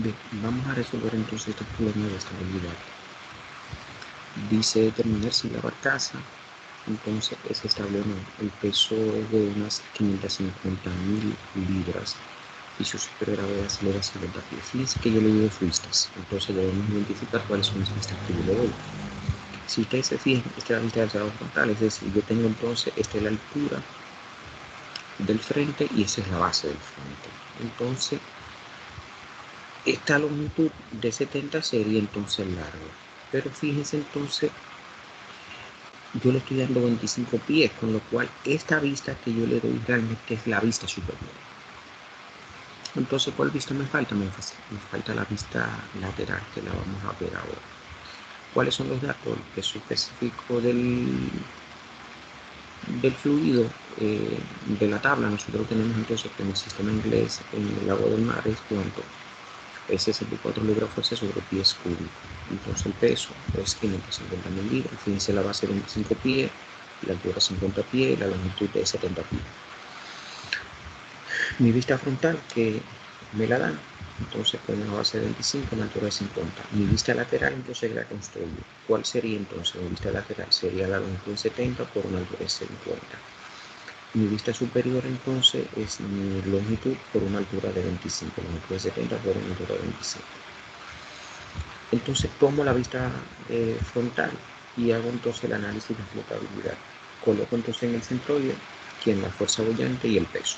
Bien, vamos a resolver entonces este problema de estabilidad. Dice determinar si la barcaza entonces es estable o no. El peso es de unas 550.000 libras y su supergravedad acelera 50 pies. Fíjense que yo le digo fuistas, entonces debemos identificar cuáles son las vistas que yo le doy. Si ustedes se fijan, esta es la vista del salón frontal, es decir, yo tengo entonces, esta es la altura del frente y esa es la base del frente. Entonces, esta longitud de 70 sería entonces larga. Pero fíjense entonces, yo le estoy dando 25 pies, con lo cual esta vista que yo le doy realmente es la vista superior. Entonces, ¿cuál vista me falta? Me falta la vista lateral, que la vamos a ver ahora. ¿Cuáles son los datos? El peso específico del fluido de la tabla. Nosotros tenemos entonces que en el sistema inglés, en el agua del mar, es cuánto. Es 64 libras fuerza sobre pies cúbicos. Entonces el peso es 550.000 libras. Fíjense, la base de 25 pies, la altura 50 pies, la longitud de 70 pies. Mi vista frontal, que me la dan, entonces con una base de 25, una altura de 50. Mi vista lateral, entonces la construyo. ¿Cuál sería entonces? Mi vista lateral sería la longitud de 70 por una altura de 50. Mi vista superior entonces es mi longitud por una altura de 25, longitud de 70 por una altura de 25. Entonces tomo la vista frontal y hago entonces el análisis de flotabilidad. Coloco entonces en el centroide la fuerza boyante y el peso.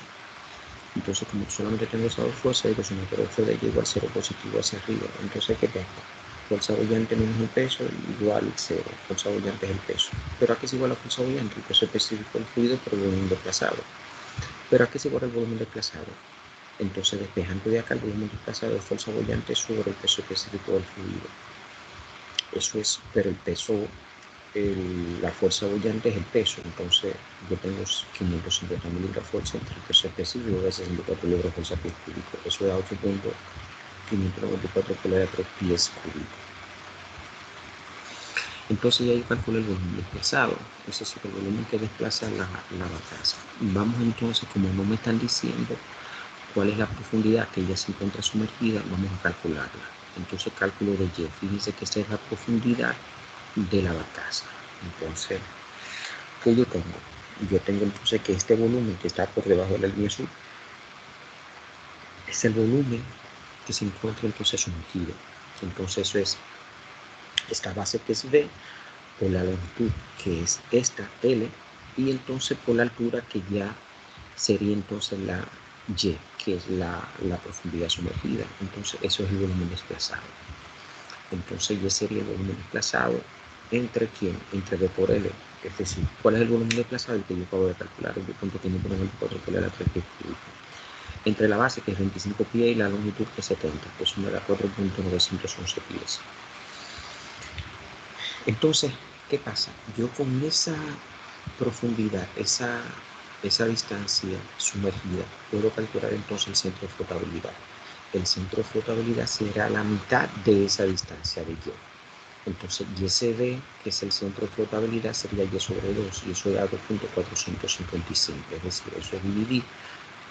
Entonces, como solamente tengo esas dos fuerzas, digo suma por F de y igual 0 positivo hacia arriba. Entonces, ¿qué tengo? Fuerza boyante menos el peso igual 0. Fuerza boyante es el peso. ¿Pero a qué es igual la fuerza boyante? El peso específico del fluido por el volumen desplazado. ¿Pero a qué es igual el volumen desplazado? Entonces, despejando de acá el volumen desplazado de fuerza boyante sobre el peso específico del fluido. Eso es, pero el peso, la fuerza boyante es el peso. Entonces, yo tengo 550.000 libras fuerza entre el peso específico de 64 libras fuerza pies cúbicos. Eso da 8.594 kilómetros pies cúbicos. Entonces ya yo calculo el volumen desplazado, es decir, el volumen que desplaza la barcaza. Vamos entonces, como no me están diciendo cuál es la profundidad que ella se encuentra sumergida, vamos a calcularla. Entonces cálculo de Y, fíjense que esta es la profundidad de la barcaza. Entonces, ¿qué yo tengo? Yo tengo entonces que este volumen que está por debajo de la línea azul es el volumen que se encuentra entonces sumergido. Entonces eso es esta base que es B por la longitud que es esta L y entonces por la altura que ya sería entonces la Y, que es la profundidad sumergida. Entonces eso es el volumen desplazado. Entonces Y sería el volumen desplazado entre quién, entre B por L. Es decir, ¿cuál es el volumen desplazado? El que yo acabo de calcular, el punto 594 por la 3 pies cúbicos. Entre la base, que es 25 pies, y la longitud, que es 70, pues me da 4.911 pies. Entonces, ¿qué pasa? Yo con esa profundidad, esa distancia sumergida, puedo calcular entonces el centro de flotabilidad. El centro de flotabilidad será la mitad de esa distancia de Y. Entonces, YCD, que es el centro de flotabilidad, sería Y sobre 2, y eso da 2.455. Es decir, eso es dividir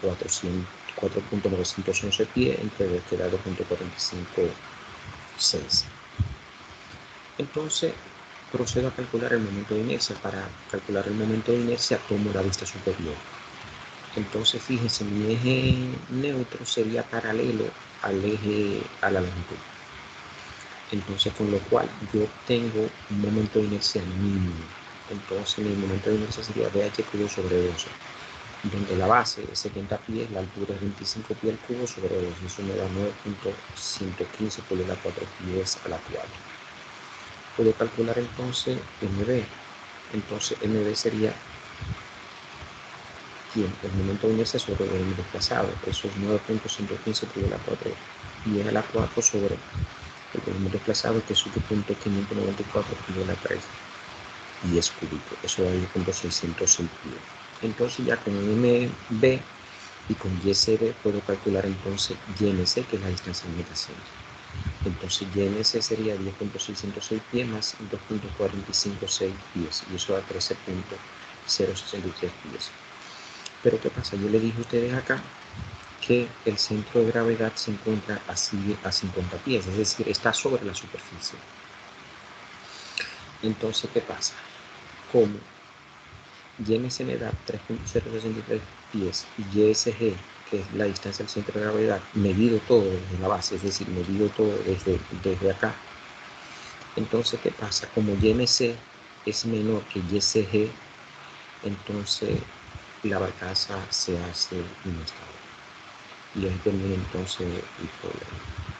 4.911 pies entre 2, que da 2.456. Entonces, procedo a calcular el momento de inercia. Para calcular el momento de inercia, tomo la vista superior. Entonces, fíjense, mi eje neutro sería paralelo al eje, a la longitud. Entonces, con lo cual yo tengo un momento de inercia mínimo. Entonces, mi momento de inercia sería BH cubo sobre 12, donde la base es 70 pies, la altura es 25 pies al cubo sobre 2, y eso me da 9.115 por la 4 pies a la 4. Puedo calcular entonces MB. Entonces, MB sería ¿quién? El momento de inercia sobre el volumen desplazado. Eso es 9.115 por la 4 pies a la 4 sobre el volumen desplazado, que es 8.594 por la 3 pies cúbicos. Eso da 10.606 pies. Entonces, ya con MB y con YCB puedo calcular entonces YMC, que es la distancia en metacentro. Entonces YMC sería 10.606 pies más 2.456 pies, y eso da 13.063 pies. Pero ¿qué pasa? Yo le dije a ustedes acá que el centro de gravedad se encuentra así a 50 pies, es decir, está sobre la superficie. Entonces, ¿qué pasa? Como YMC me da 3.063 pies y YSG, que es la distancia del centro de gravedad, medido todo desde la base, es decir, medido todo desde acá. Entonces, ¿qué pasa? Como YMC es menor que YSG, entonces la barcaza se hace inestable. Y ahí termina entonces el problema.